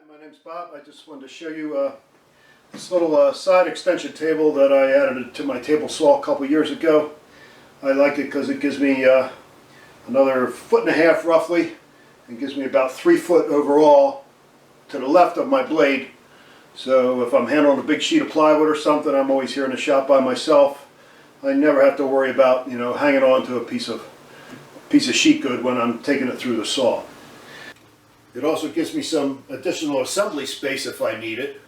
My name's Bob. I just wanted to show you this little side extension table that I added to my table saw a couple years ago. I like it because it gives me another 1.5 feet roughly, and gives me about 3 foot overall to the left of my blade. So if I'm handling a big sheet of plywood or something, I'm always here in the shop by myself. I never have to worry about, hanging on to a piece of sheet good when I'm taking it through the saw. It also gives me some additional assembly space if I need it,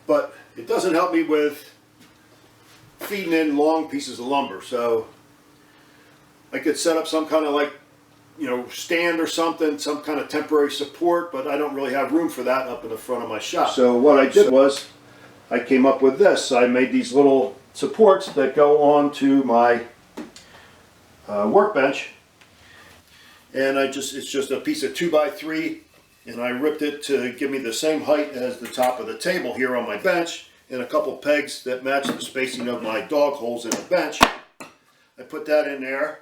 but it doesn't help me with feeding in long pieces of lumber. So I could set up some kind of stand or something, some kind of temporary support, but I don't really have room for that up in the front of my shop. So what I did was I came up with this. I made these little supports that go on to my workbench. And it's just a piece of 2x3, and I ripped it to give me the same height as the top of the table here on my bench, and a couple pegs that match the spacing of my dog holes in the bench. I put that in there,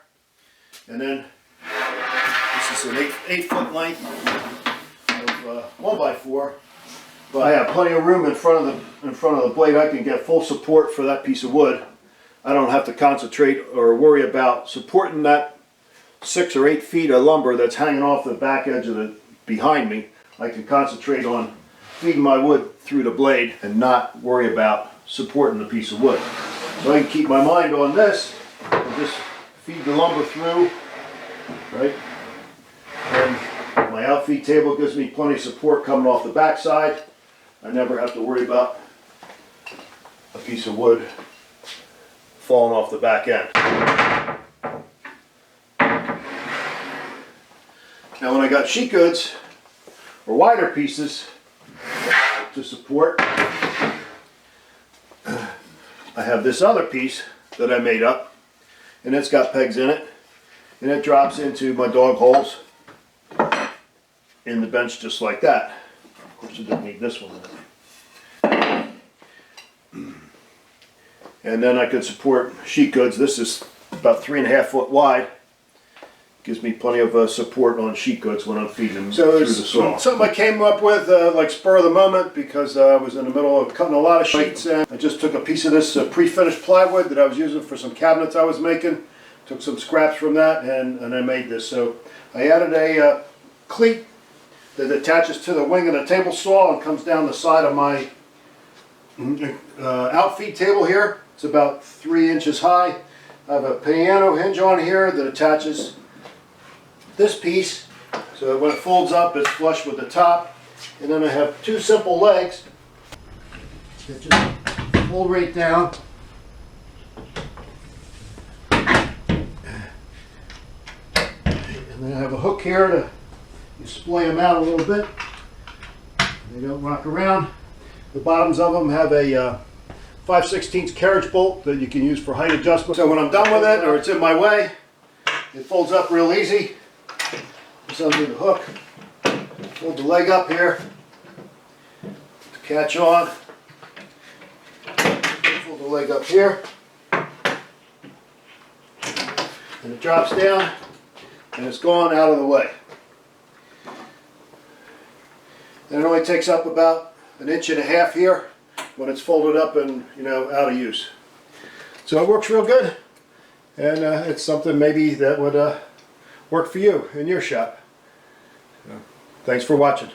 and then this is an 8 foot length of 1x4. But I have plenty of room in front of the blade. I can get full support for that piece of wood. I don't have to concentrate or worry about supporting that 6 or 8 feet of lumber that's hanging off the back edge of the behind me. I can concentrate on feeding my wood through the blade and not worry about supporting the piece of wood. So I can keep my mind on this and just feed the lumber through, right? And my outfeed table gives me plenty of support coming off the back side. I never have to worry about a piece of wood falling off the back end. Now when I got sheet goods or wider pieces to support, I have this other piece that I made up, and it's got pegs in it, and it drops into my dog holes in the bench just like that. Of course I didn't need this one. And then I could support sheet goods. This is about 3.5 foot wide. Gives me plenty of support on sheet goods when I'm feeding them through the saw. Something I came up with like spur of the moment, because I was in the middle of cutting a lot of sheets, and I just took a piece of this pre-finished plywood that I was using for some cabinets I was making, took some scraps from that, and I made this. So I added a cleat that attaches to the wing of the table saw and comes down the side of my outfeed table here. It's about 3 inches high. I have a piano hinge on here that attaches this piece, so that when it folds up it's flush with the top. And then I have 2 simple legs that just fold right down. And then I have a hook here to splay them out a little bit. They don't rock around. The bottoms of them have a 5/16 carriage bolt that you can use for height adjustment. So when I'm done with it, or it's in my way, it folds up real easy. Just undo the hook, fold the leg up here to catch on, fold the leg up here, and it drops down, and it's gone out of the way. And it only takes up about 1.5 inches here when it's folded up and out of use. So it works real good, and it's something maybe that would work for you in your shop. Thanks for watching.